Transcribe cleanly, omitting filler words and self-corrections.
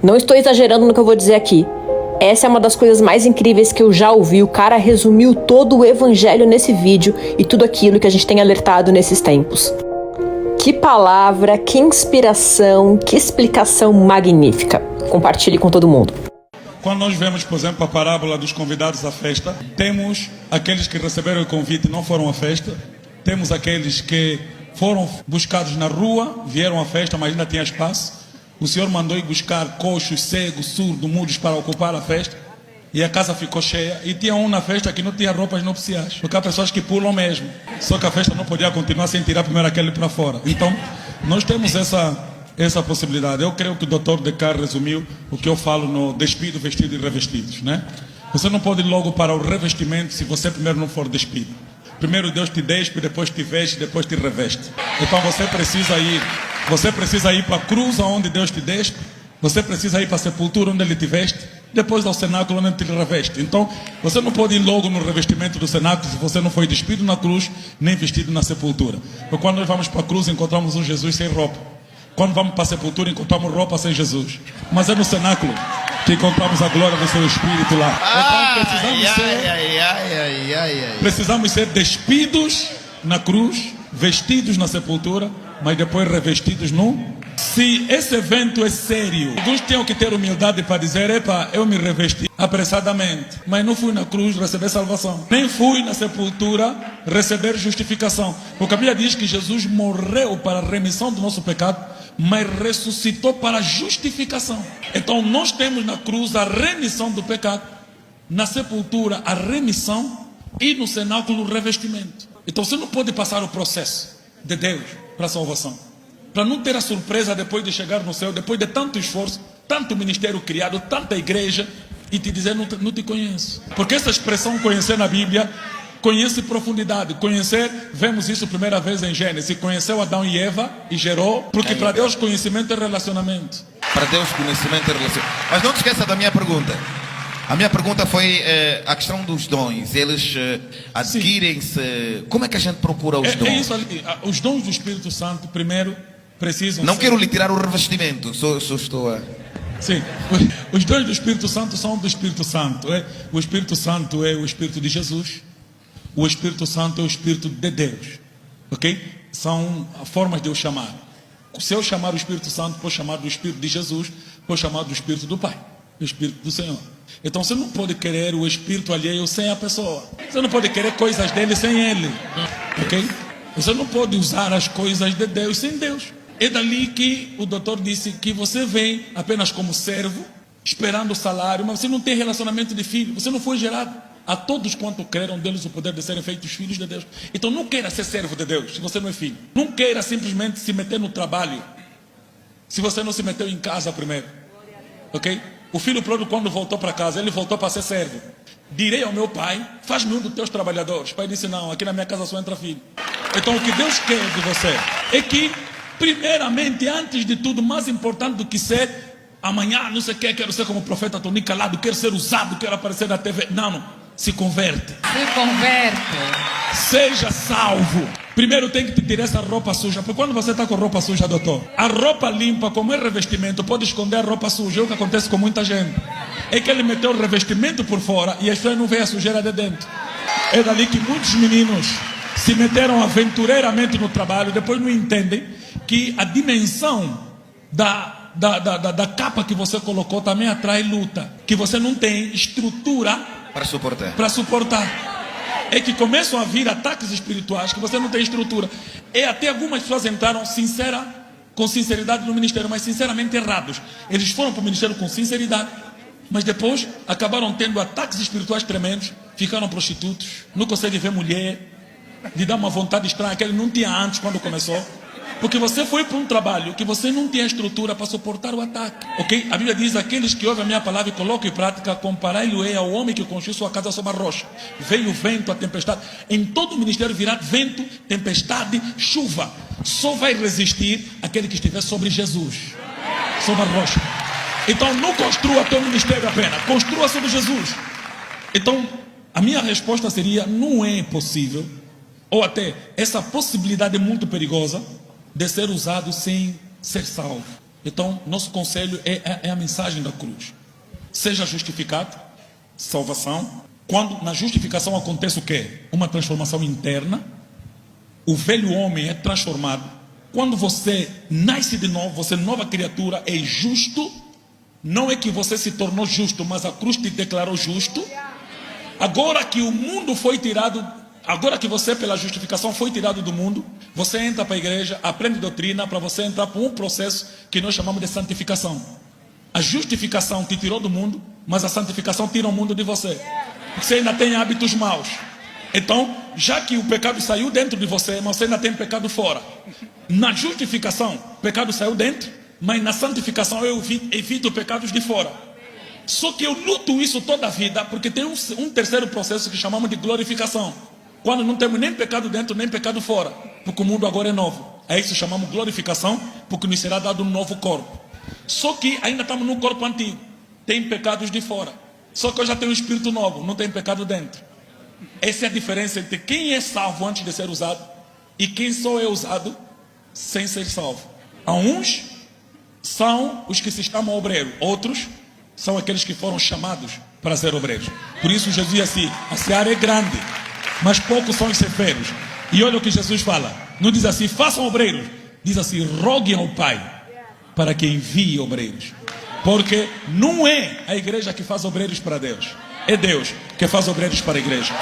Não estou exagerando no que eu vou dizer aqui. Essa é uma das coisas mais incríveis que eu já ouvi. O cara resumiu todo o evangelho nesse vídeo e tudo aquilo que a gente tem alertado nesses tempos. Que palavra, que inspiração, que explicação magnífica. Compartilhe com todo mundo. Quando nós vemos, por exemplo, a parábola dos convidados à festa, temos aqueles que receberam o convite e não foram à festa. Temos aqueles que foram buscados na rua, vieram à festa, mas ainda tinha espaço. O Senhor mandou ir buscar coxos, cegos, surdos, mudos para ocupar a festa. E a casa ficou cheia. E tinha um na festa que não tinha roupas nupciais. Porque há pessoas que pulam mesmo. Só que a festa não podia continuar sem tirar primeiro aquele para fora. Então, nós temos essa possibilidade. Eu creio que o Dr. Descartes resumiu o que eu falo no despido, vestido e revestidos, né? Você não pode ir logo para o revestimento se você primeiro não for despido. Primeiro Deus te despe, depois te veste, depois te reveste. Então você precisa ir para a cruz onde Deus te despe. Você precisa ir para a sepultura onde Ele te veste. Depois ao cenáculo onde Ele te reveste. Então você não pode ir logo no revestimento do cenáculo se você não foi despido na cruz, nem vestido na sepultura. Porque quando nós vamos para a cruz encontramos um Jesus sem roupa. Quando vamos para a sepultura encontramos roupa sem Jesus. Mas é no cenáculo que encontramos a glória do seu Espírito lá. Então precisamos ser despidos na cruz, vestidos na sepultura, mas depois revestidos no... Se esse evento é sério, alguns tinham que ter humildade para dizer: epa, eu me revesti apressadamente, mas não fui na cruz receber salvação, nem fui na sepultura receber justificação. Porque a Bíblia diz que Jesus morreu para a remissão do nosso pecado, mas ressuscitou para a justificação. Então nós temos na cruz a remissão do pecado, na sepultura a remissão e no cenáculo o revestimento. Então você não pode passar o processo de Deus para a salvação, para não ter a surpresa depois de chegar no céu, depois de tanto esforço, tanto ministério criado, tanta igreja, e te dizer: não te conheço. Porque essa expressão conhecer na Bíblia, conhece profundidade. Conhecer, vemos isso a primeira vez em Gênesis. Conheceu Adão e Eva e gerou. Porque para Deus conhecimento é relacionamento. Para Deus conhecimento é relacionamento. Mas não te esqueça da minha pergunta. A minha pergunta foi a questão dos dons. Eles adquirem-se. Como é que a gente procura os dons? É isso ali. Os dons do Espírito Santo, primeiro, precisam Não ser... quero lhe tirar o revestimento. Só estou a... Sim, os dons do Espírito Santo são do Espírito Santo. O Espírito Santo é o Espírito de Jesus. O Espírito Santo é o Espírito de Deus. Ok? São formas de eu chamar. Se eu chamar o Espírito Santo, posso chamar do Espírito de Jesus, posso chamar do Espírito do Pai, do Espírito do Senhor. Então você não pode querer o Espírito alheio sem a pessoa. Você não pode querer coisas dele sem ele. Ok? Você não pode usar as coisas de Deus sem Deus. É dali que o doutor disse que você vem apenas como servo, esperando o salário, mas você não tem relacionamento de filho. Você não foi gerado. A todos quanto creram deles o poder de serem feitos filhos de Deus. Então não queira ser servo de Deus se você não é filho. Não queira simplesmente se meter no trabalho se você não se meteu em casa primeiro. Ok? O filho pródigo, quando voltou para casa, ele voltou para ser servo. Direi ao meu pai: faz-me um dos teus trabalhadores. O pai disse: não, aqui na minha casa só entra filho. Então o que Deus quer de você é que, primeiramente, antes de tudo, mais importante do que ser amanhã, não sei o que, quero ser como o profeta Tony Calado, quero ser usado, quero aparecer na TV. Não, se converte. Se converte. Seja salvo. Primeiro tem que te tirar essa roupa suja. Porque quando você está com roupa suja, doutor, a roupa limpa, como é revestimento, pode esconder a roupa suja. É o que acontece com muita gente. É que ele meteu o revestimento por fora e as pessoas não veem a sujeira de dentro. É dali que muitos meninos se meteram aventureiramente no trabalho, depois não entendem que a dimensão da capa que você colocou também atrai luta. Que você não tem estrutura para suportar. É que começam a vir ataques espirituais que você não tem estrutura. E até algumas pessoas entraram com sinceridade no ministério, mas sinceramente errados. Eles foram para o ministério com sinceridade, mas depois acabaram tendo ataques espirituais tremendos. Ficaram prostitutos, não conseguem ver mulher, lhe dá uma vontade estranha que ele não tinha antes quando começou. Porque você foi para um trabalho que você não tinha estrutura para suportar o ataque. Ok? A Bíblia diz: aqueles que ouvem a minha palavra e colocam em prática, comparai-lo ao homem que construiu sua casa sobre a rocha. Veio o vento, a tempestade. Em todo o ministério virá vento, tempestade, chuva. Só vai resistir aquele que estiver sobre Jesus, sobre a rocha. Então não construa teu ministério apenas, construa sobre Jesus. Então a minha resposta seria: não é possível, ou até essa possibilidade é muito perigosa de ser usado sem ser salvo. Então, nosso conselho é a mensagem da cruz. Seja justificado, salvação. Quando na justificação acontece o quê? Uma transformação interna. O velho homem é transformado. Quando você nasce de novo, você nova criatura, é justo. Não é que você se tornou justo, mas a cruz te declarou justo. Agora que o mundo foi tirado, agora que você pela justificação foi tirado do mundo, você entra para a igreja, aprende doutrina para você entrar para um processo que nós chamamos de santificação. A justificação te tirou do mundo, mas a santificação tira o mundo de você. Porque você ainda tem hábitos maus. Então, já que o pecado saiu dentro de você, mas você ainda tem pecado fora. Na justificação, o pecado saiu dentro, mas na santificação eu evito pecados de fora. Só que eu luto isso toda a vida, porque tem um terceiro processo que chamamos de glorificação. Quando não temos nem pecado dentro, nem pecado fora. Porque o mundo agora é novo. É isso que chamamos glorificação, porque nos será dado um novo corpo. Só que ainda estamos no corpo antigo. Tem pecados de fora. Só que eu já tenho um espírito novo, não tem pecado dentro. Essa é a diferença entre quem é salvo antes de ser usado e quem só é usado sem ser salvo. Há uns são os que se chamam obreiros, outros são aqueles que foram chamados para ser obreiros. Por isso Jesus diz assim: a seara é grande, mas poucos são os ceifeiros. E olha o que Jesus fala, não diz assim, façam obreiros, diz assim, roguem ao Pai para que envie obreiros. Porque não é a igreja que faz obreiros para Deus, é Deus que faz obreiros para a igreja.